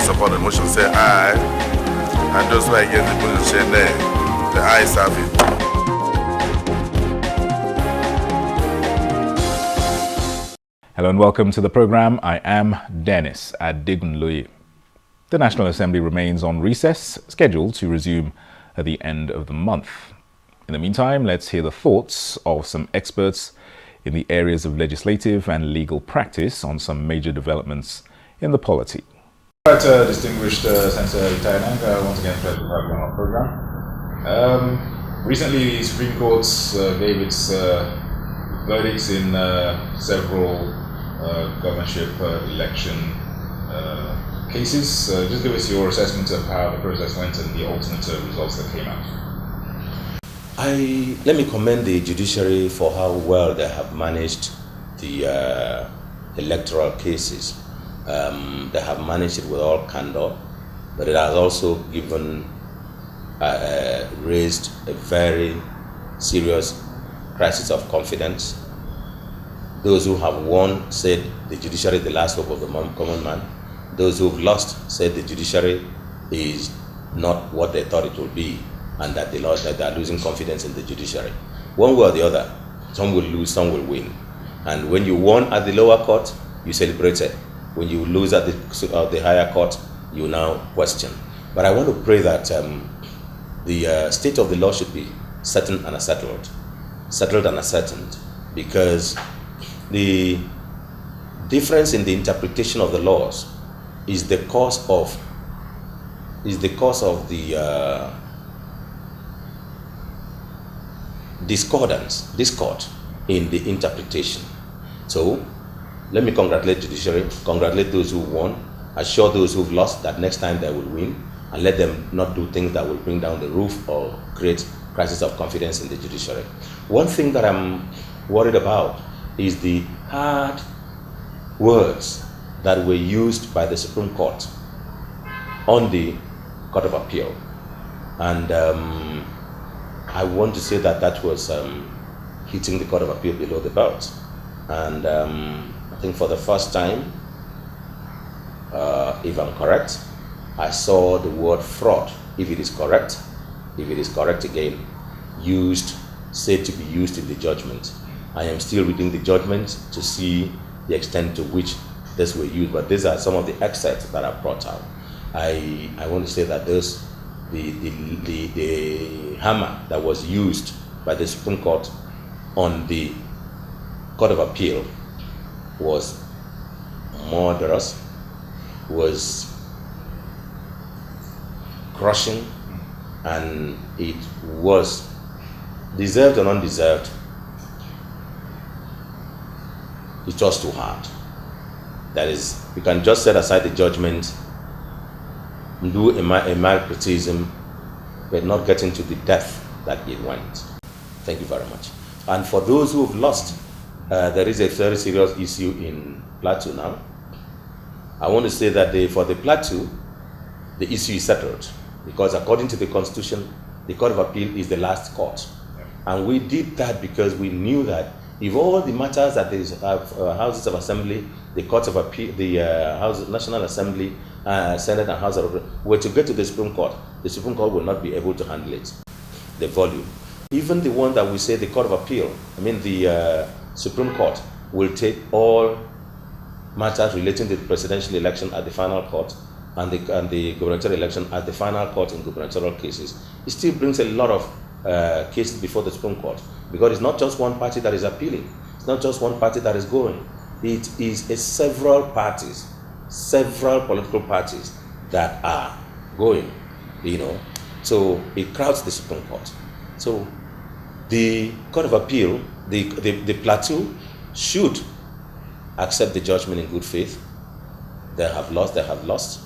support the motion say aye, and those who are against the motion say nay. The ayes have it. Hello and welcome to the program. I am Dennis Adigunloye. The National Assembly remains on recess, scheduled to resume at the end of the month. In the meantime, let's hear the thoughts of some experts in the areas of legislative and legal practice on some major developments in the polity. Quite distinguished Senator Itainanga, once again, pleasure to have you on our program. Recently, the Supreme Court gave its verdicts in several governorship election cases. Just give us your assessment of how the process went and the ultimate results that came out. Let me commend the judiciary for how well they have managed the electoral cases. They have managed it with all candor, but it has also raised a very serious crisis of confidence. Those who have won said the judiciary is the last hope of the common man. Those who have lost said the judiciary is not what they thought it would be, and that they are losing confidence in the judiciary. One way or the other, some will lose, some will win. And when you won at the lower court, you celebrated. When you lose at the higher court, you now question. But I want to pray that the state of the law should be settled and ascertained, because the difference in the interpretation of the laws is the cause of the discord in the interpretation. So let me congratulate judiciary, congratulate those who won, assure those who've lost that next time they will win, and let them not do things that will bring down the roof or create crisis of confidence in the judiciary. One thing that I'm worried about is the hard words that were used by the Supreme Court on the Court of Appeal. And I want to say that was hitting the Court of Appeal below the belt. And I think for the first time, if I'm correct, I saw the word fraud, if it is correct again, said to be used in the judgment. I am still reading the judgment to see the extent to which this were used, but these are some of the excerpts that are brought out. I want to say that the hammer that was used by the Supreme Court on the Court of Appeal was murderous, was crushing, and it was deserved or undeserved. It was too hard. That is, you can just set aside the judgment, do a mild criticism, but not get into the depth that it went. Thank you very much. And for those who have lost, there is a very serious issue in Plateau now. I want to say that for the Plateau, the issue is settled, because according to the Constitution, the Court of Appeal is the last court. And we did that because we knew that if all the matters that the houses of assembly, the courts of appeal, the National Assembly, Senate and House of Representatives were to get to the Supreme Court will not be able to handle it, the volume. Even the one that we say the Court of Appeal, the Supreme Court will take all matters relating to the presidential election at the final court and the gubernatorial election at the final court in gubernatorial cases. It still brings a lot of cases before the Supreme Court, because it's not just one party that is appealing. It's not just one party that is going. It is several political parties that are going, So it crowds the Supreme Court. So the Court of Appeal, the Plateau, should accept the judgment in good faith. They have lost.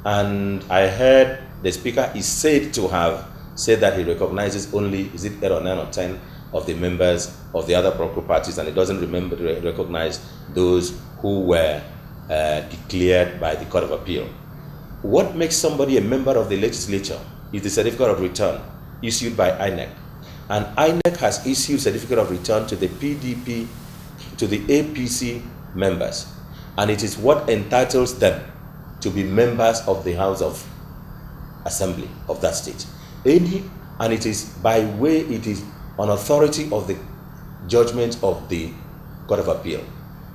And I heard the Speaker is said to have said that he recognizes only, 8 or 9 or 10 of the members of the other political parties, and he doesn't recognize those who were declared by the Court of Appeal. What makes somebody a member of the legislature is the certificate of return issued by INEC. And INEC has issued certificate of return to the PDP, to the APC members. And it is what entitles them to be members of the House of Assembly of that state. And it is by way, it is on authority of the judgment of the Court of Appeal.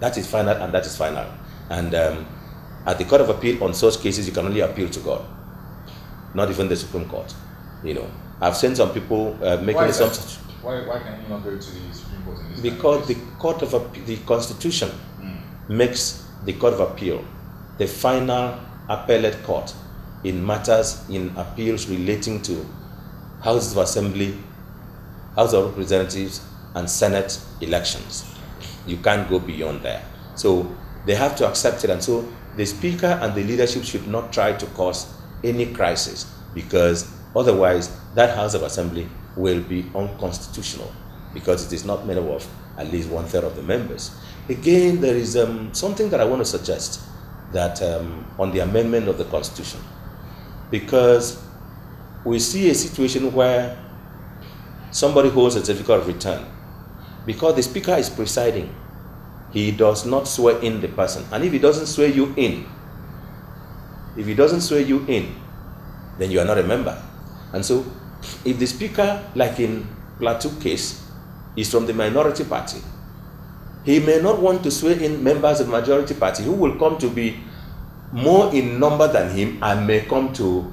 That is final, and that is final. And at the Court of Appeal, on such cases, you can only appeal to God, not even the Supreme Court. You know, I've seen some people making some. Why can you not go to the Supreme Court in this? Because the Court of Appeal, the Constitution makes the Court of Appeal the final appellate court in matters, in appeals relating to Houses of Assembly, House of Representatives, and Senate elections. You can't go beyond there. So they have to accept it. And so the Speaker and the leadership should not try to cause any crisis, because otherwise that House of Assembly will be unconstitutional, because it is not made up of at least 1/3 of the members. Again, there is something that I want to suggest, that on the amendment of the Constitution, because we see a situation where somebody holds a certificate of return. Because the Speaker is presiding, he does not swear in the person. And if he doesn't swear you in, then you are not a member. And so, if the Speaker, like in Plateau case, is from the minority party, he may not want to swear in members of the majority party who will come to be more in number than him and may come to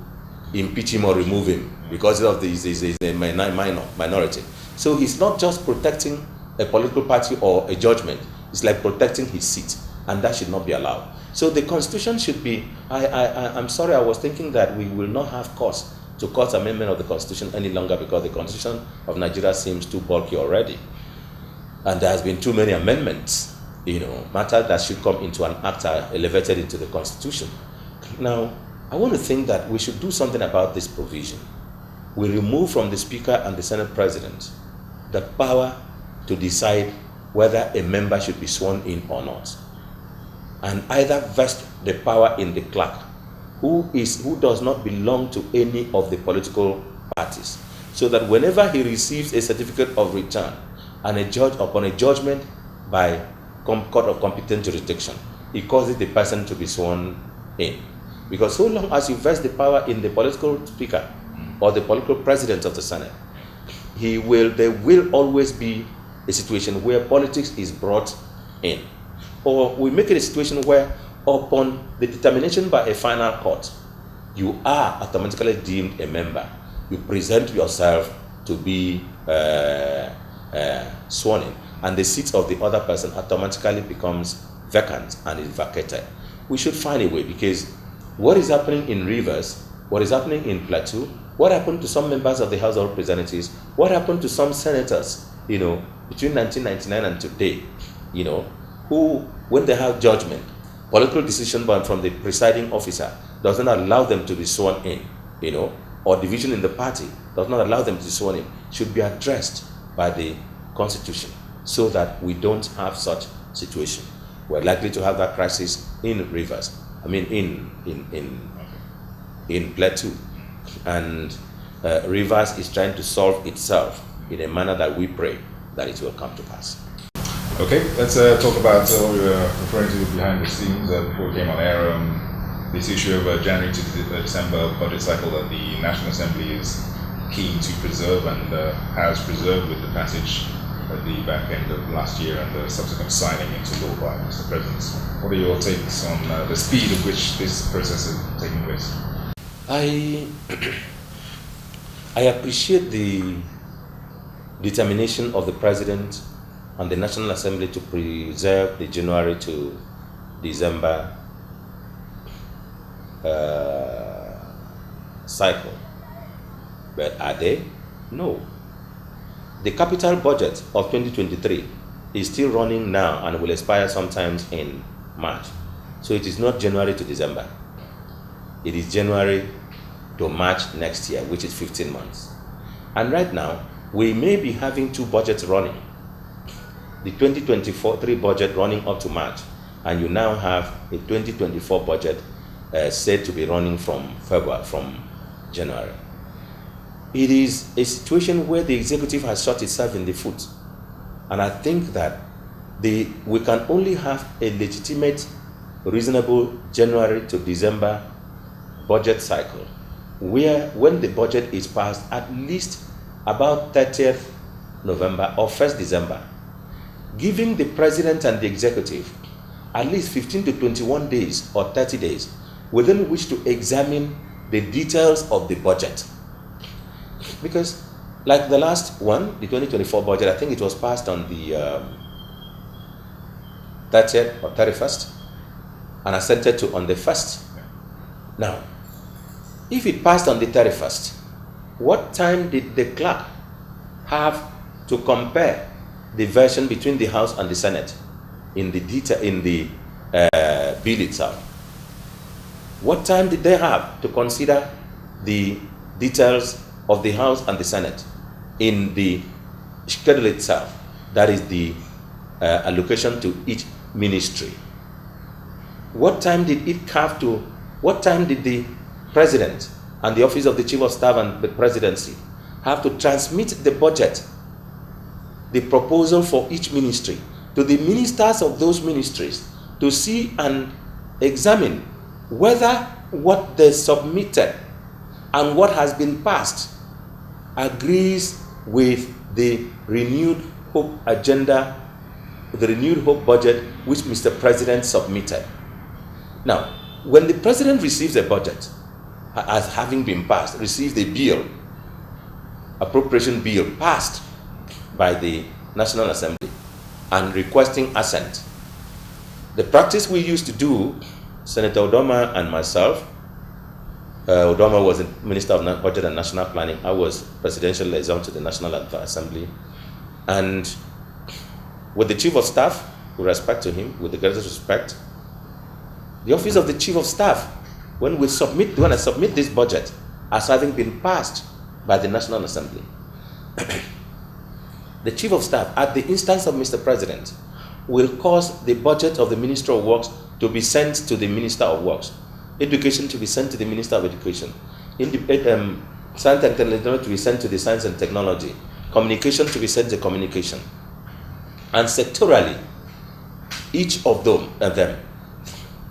impeach him or remove him because of this is a minority. So he's not just protecting a political party or a judgment, it's like protecting his seat, and that should not be allowed. So the Constitution should be, I'm sorry, I was thinking that we will not have cause to cause amendment of the Constitution any longer, because the Constitution of Nigeria seems too bulky already. And there has been too many amendments, matters that should come into an act are elevated into the Constitution. Now, I want to think that we should do something about this provision. We remove from the Speaker and the Senate President the power to decide whether a member should be sworn in or not, and either vest the power in the clerk, who does not belong to any of the political parties, so that whenever he receives a certificate of return and upon a judgment by court of competent jurisdiction, he causes the person to be sworn in. Because so long as you vest the power in the political Speaker or the political President of the Senate, there will always be a situation where politics is brought in. Or we make it a situation where, upon the determination by a final court, you are automatically deemed a member. You present yourself to be sworn in, and the seat of the other person automatically becomes vacant and is vacated. We should find a way, because what is happening in Rivers, what is happening in Plateau, what happened to some members of the House of Representatives, what happened to some senators, between 1999 and today, who, when they have judgment, political decision from the presiding officer does not allow them to be sworn in, or division in the party does not allow them to be sworn in, should be addressed by the Constitution, so that we don't have such situation. We're likely to have that crisis in Rivers. In Plateau, and Rivers is trying to solve itself in a manner that we pray that it will come to pass. Okay, let's talk about what we were referring to behind the scenes before we came on air. This issue of January to December budget cycle that the National Assembly is keen to preserve and has preserved with the passage at the back end of last year and the subsequent signing into law by Mr. President. What are your takes on the speed at which this process is taking place? I appreciate the determination of the President and the National Assembly to preserve the January to December cycle. But are they? No. The capital budget of 2023 is still running now and will expire sometimes in March. So it is not January to December. It is January to March next year, which is 15 months. And right now, we may be having two budgets running. The 2023 budget running up to March, and you now have a 2024 budget said to be running from January. It is a situation where the executive has shot itself in the foot. And I think that we can only have a legitimate reasonable January to December budget cycle, where when the budget is passed, at least about 30th November or 1st December, giving the president and the executive at least 15 to 21 days or 30 days within which to examine the details of the budget. Because like the last one, the 2024 budget, I think it was passed on the 30th or 31st and assented to on the 1st. Now, if it passed on the 31st, what time did the clerk have to compare the version between the House and the Senate in the detail in the bill itself? What time did they have to consider the details of the House and the Senate in the schedule itself? That is the allocation to each ministry. What time did it have to? What time did the President and the Office of the Chief of Staff and the Presidency have to transmit the budget, the proposal for each ministry, to the ministers of those ministries to see and examine whether what they submitted and what has been passed agrees with the renewed hope agenda, the renewed hope budget which Mr. President submitted. Now, when the President receives a budget as having been passed, receives a bill, appropriation bill passed by the National Assembly and requesting assent, the practice we used to do, Senator Udoma and myself, Udoma was the Minister of Budget and National Planning, I was Presidential Liaison to the National Assembly, and with the Chief of Staff, with respect to him, with the greatest respect, the Office of the Chief of Staff, when I submit this budget as having been passed by the National Assembly, the Chief of Staff, at the instance of Mr. President, will cause the budget of the Minister of Works to be sent to the Minister of Works, Education to be sent to the Minister of Education, Science and Technology to be sent to the Science and Technology, Communication to be sent to Communication, and sectorally, each of them,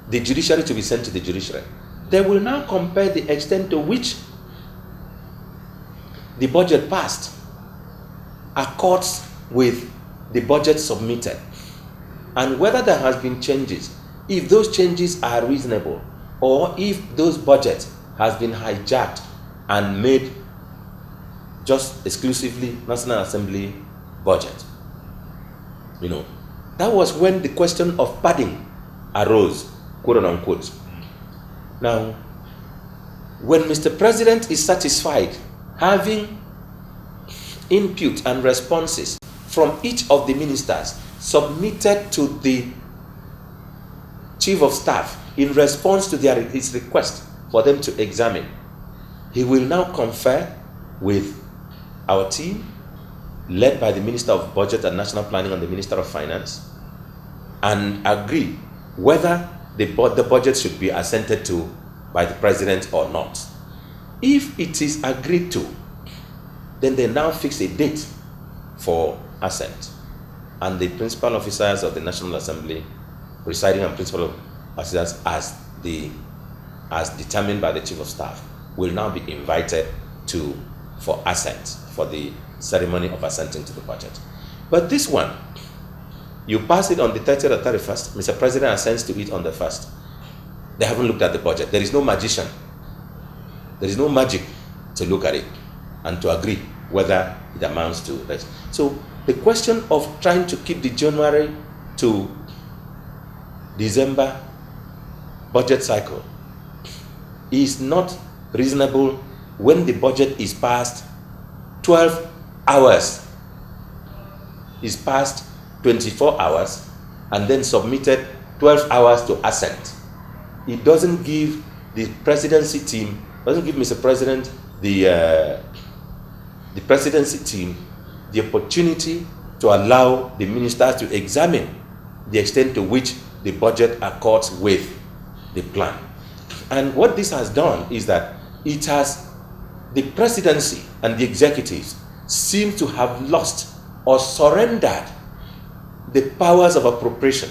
the Judiciary to be sent to the Judiciary. They will now compare the extent to which the budget passed accords with the budget submitted, and whether there has been changes, if those changes are reasonable, or if those budgets has been hijacked and made just exclusively National Assembly budget. You know, that was when the question of padding arose, quote unquote. Now, when Mr. President is satisfied having input and responses from each of the ministers submitted to the Chief of Staff in response to his request for them to examine, he will now confer with our team led by the Minister of Budget and National Planning and the Minister of Finance and agree whether the budget should be assented to by the President or not. If it is agreed to, then they now fix a date for assent, and the principal officers of the National Assembly, presiding and principal officers as determined by the Chief of Staff, will now be invited for assent, for the ceremony of assenting to the budget. But this one, you pass it on the 30th or 31st, Mr. President assents to it on the 1st. They haven't looked at the budget. There is no magician. There is no magic to look at it and to agree whether it amounts to this. So the question of trying to keep the January to December budget cycle is not reasonable when the budget is passed 12 hours, is passed 24 hours, and then submitted 12 hours to assent. It doesn't give the presidency team, doesn't give Mr. President the presidency team the opportunity to allow the ministers to examine the extent to which the budget accords with the plan. And what this has done is that it has, the presidency and the executives seem to have lost or surrendered the powers of appropriation.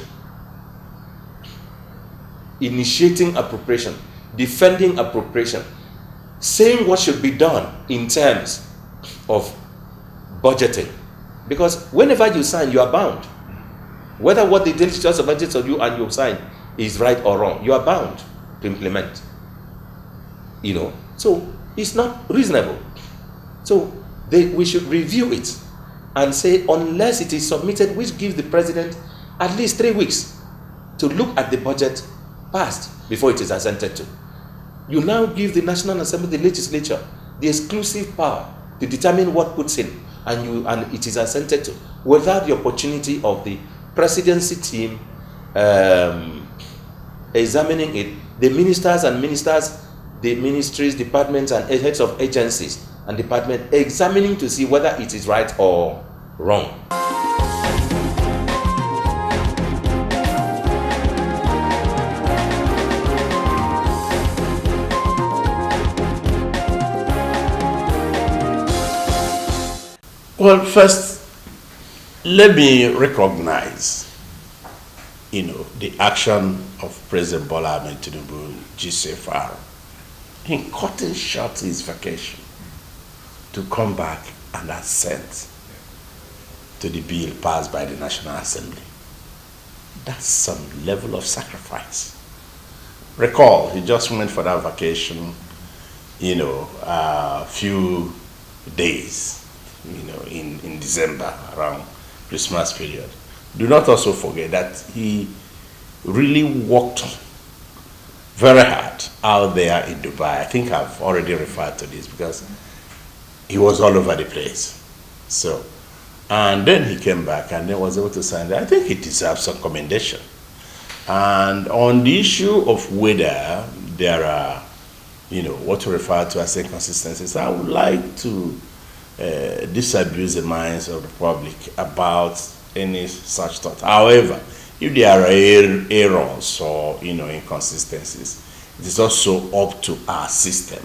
initiating appropriation, defending appropriation, saying what should be done in terms of budgeting. Because whenever you sign, you are bound. Whether what the legislature budgets of you and you sign is right or wrong, you are bound to implement. So it's not reasonable. So we should review it and say, unless it is submitted, which gives the president at least 3 weeks to look at the budget passed before it is assented to. You now give the National Assembly, the legislature, the exclusive power to determine what puts in, and it is assented to, without the opportunity of the presidency team examining it, the ministers, the ministries, departments, and heads of agencies and departments examining to see whether it is right or wrong. Well, first, let me recognize, the action of President Bola Ahmed Tinubu, GCFR, in cutting short his vacation to come back and assent to the bill passed by the National Assembly. That's some level of sacrifice. Recall, he just went for that vacation, a few days, in December, around Christmas period. Do not also forget that he really worked very hard out there in Dubai. I think I've already referred to this because he was all over the place. So, and then he came back and then was able to sign that. I think he deserves some commendation. And on the issue of whether there are, what to refer to as inconsistencies, I would like to disabuse the minds of the public about any such thought. However, if there are errors or inconsistencies, it is also up to our system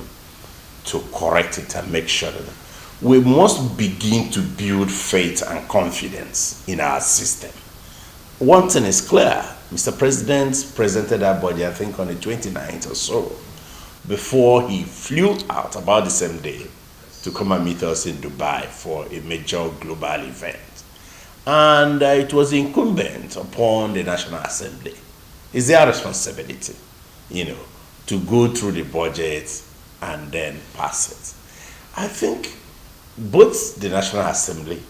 to correct it and make sure that we must begin to build faith and confidence in our system. One thing is clear: Mr. President presented that budget, I think, on the 29th or so, before he flew out about the same day to come and meet us in Dubai for a major global event. And it was incumbent upon the National Assembly. It's their responsibility, to go through the budget and then pass it. I think both the National Assembly,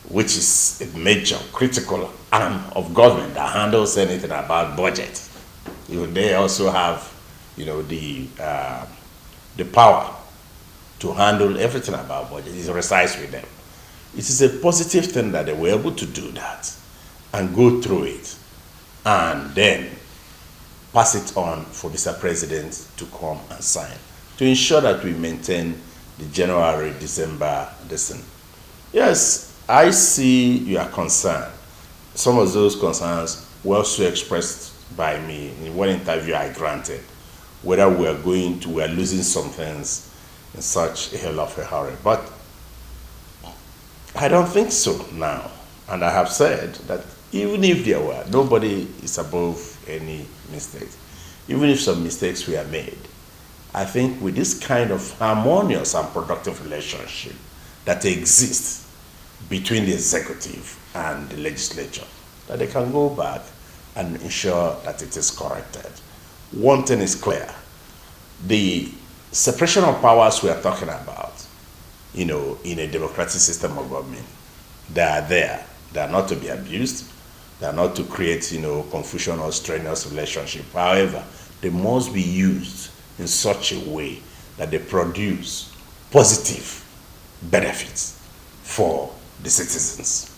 which is a major critical arm of government that handles anything about budget, they also have, the power to handle everything about budget. It resides with them. It is a positive thing that they were able to do that and go through it and then pass it on for Mr. President to come and sign to ensure that we maintain the January-December lesson. Yes, I see your concern. Some of those concerns were also expressed by me in one interview I granted, whether we are losing some things in such a hell of a hurry. But I don't think so now. And I have said that even if there were, nobody is above any mistakes. Even if some mistakes were made, I think with this kind of harmonious and productive relationship that exists between the executive and the legislature, that they can go back and ensure that it is corrected. One thing is clear: the separation of powers we are talking about, in a democratic system of government, they are there. They are not to be abused. They are not to create, confusion or strenuous relationship. However, they must be used in such a way that they produce positive benefits for the citizens.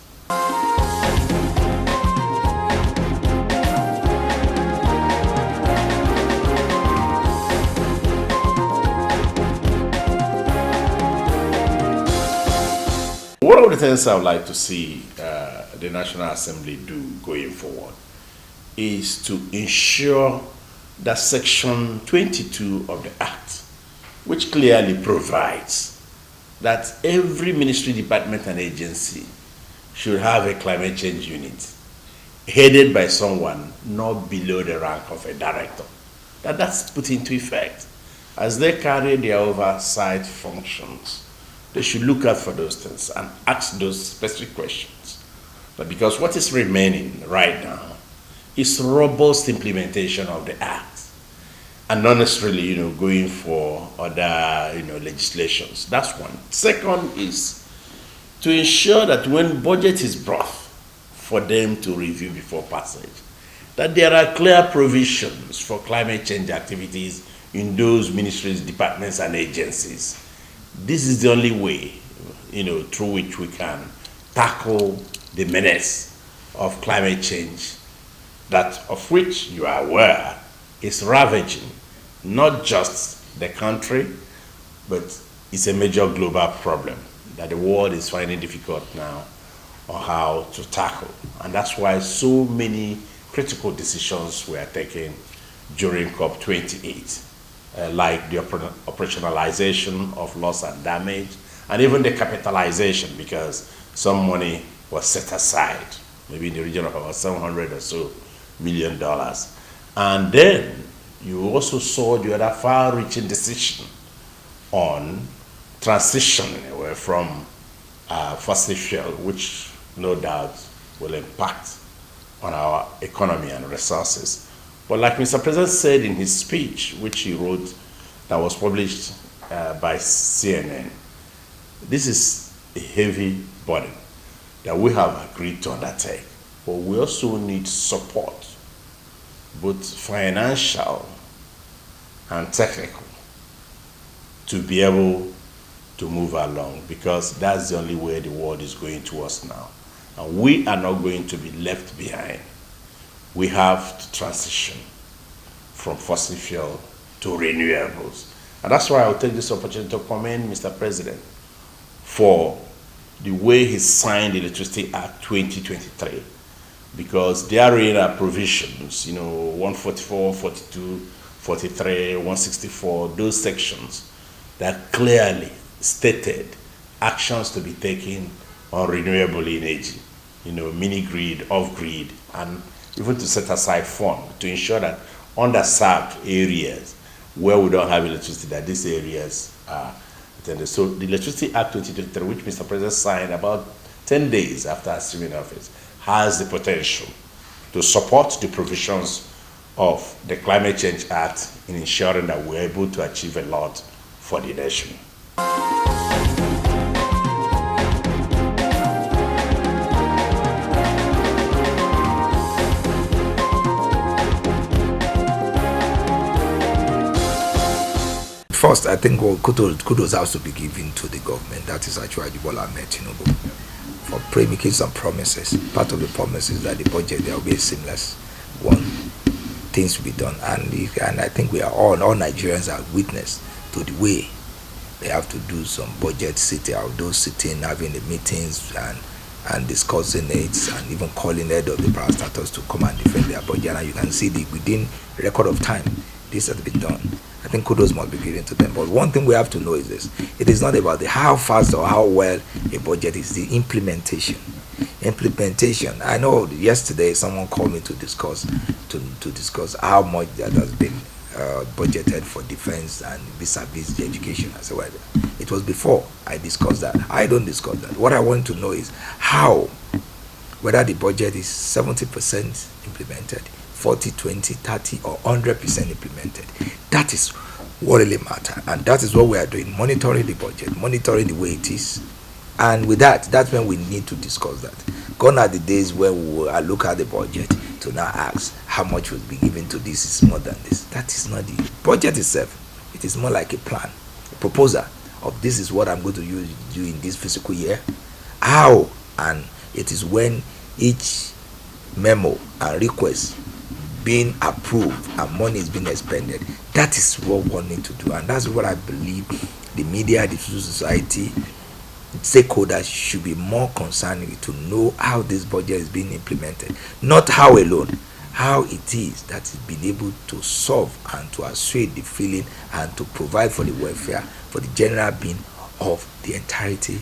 One of the things I would like to see the National Assembly do going forward is to ensure that Section 22 of the Act, which clearly provides that every ministry, department, and agency should have a climate change unit, headed by someone not below the rank of a director. That's put into effect. As they carry their oversight functions, they should look out for those things and ask those specific questions. But because what is remaining right now is robust implementation of the act, and not necessarily, going for other, legislations. That's one. Second is to ensure that when budget is brought for them to review before passage, that there are clear provisions for climate change activities in those ministries, departments, and agencies. This is the only way, through which we can tackle the menace of climate change, that of which you are aware is ravaging not just the country, but it's a major global problem that the world is finding difficult now on how to tackle. And that's why so many critical decisions were taken during COP28, like the operationalization of loss and damage, and even the capitalization, because some money was set aside, maybe in the region of about $700 or so million. And then you also saw the other far-reaching decision on transitioning away from fossil fuel, which no doubt will impact on our economy and resources. But like Mr. President said in his speech, which he wrote, that was published by CNN, this is a heavy burden that we have agreed to undertake. But we also need support, both financial and technical, to be able to move along, because that's the only way the world is going towards now. And we are not going to be left behind. We have to transition from fossil fuel to renewables. And that's why I'll take this opportunity to commend Mr. President for the way he signed the Electricity Act 2023, because therein are provisions, 144, 42, 43, 164, those sections that clearly stated actions to be taken on renewable energy, mini-grid, off-grid, and even to set aside funds to ensure that underserved areas where we don't have electricity, that these areas are attended. So the Electricity Act 2023, which Mr. President signed about 10 days after assuming office, has the potential to support the provisions of the Climate Change Act in ensuring that we're able to achieve a lot for the nation. First, I think kudos has to be given to the government. That is actually Bola Ahmed Tinubu for making some promises. Part of the promises that the budget there will be a seamless one. Things will be done, and I think we are all Nigerians are witness to the way they have to do some budget sitting, outdoor sitting, having the meetings and discussing it, and even calling head of the parastatals to come and defend their budget. And you can see within a record of time, this has been done. I think kudos must be given to them. But one thing we have to know is this: it is not about how fast or how well a budget is, the implementation. I know yesterday someone called me to discuss how much that has been budgeted for defense and vis-a-vis the education. I said, well, it was before I discussed that. I don't discuss that. What I want to know is whether the budget is 70% implemented, 40, 20, 30, or 100% implemented. That is what really matters. And that is what we are doing, monitoring the budget, monitoring the way it is. And with that's when we need to discuss that. Gone are the days where we will look at the budget to now ask how much will be given to this is more than this. That is not the budget itself. It is more like a plan, a proposal of this is what I'm going to do in this fiscal year. How? And it is when each memo and request being approved and money is being expended. That is what one need to do. And that's what I believe the media, the civil society, stakeholders should be more concerned with, to know how this budget is being implemented. Not how alone, how it is that is being able to solve and to assuage the feeling and to provide for the welfare, for the general being of the entirety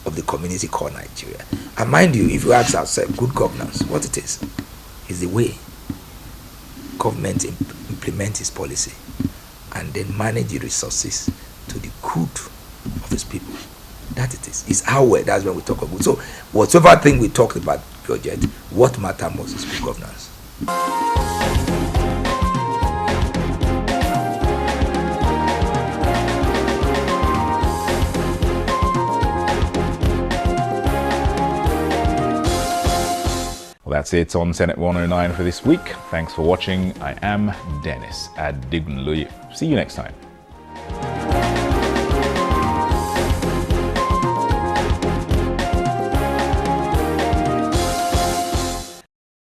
of the community called Nigeria. And mind you, if you ask ourselves, good governance, what it is the way government implement its policy and then manage the resources to the good of its people. That it is. It's our way. That's when we talk about. So whatever thing we talk about project, what matters most is good governance. Well, that's it on Senate 109 for this week. Thanks for watching. I am Dennis Adigunloye. See you next time.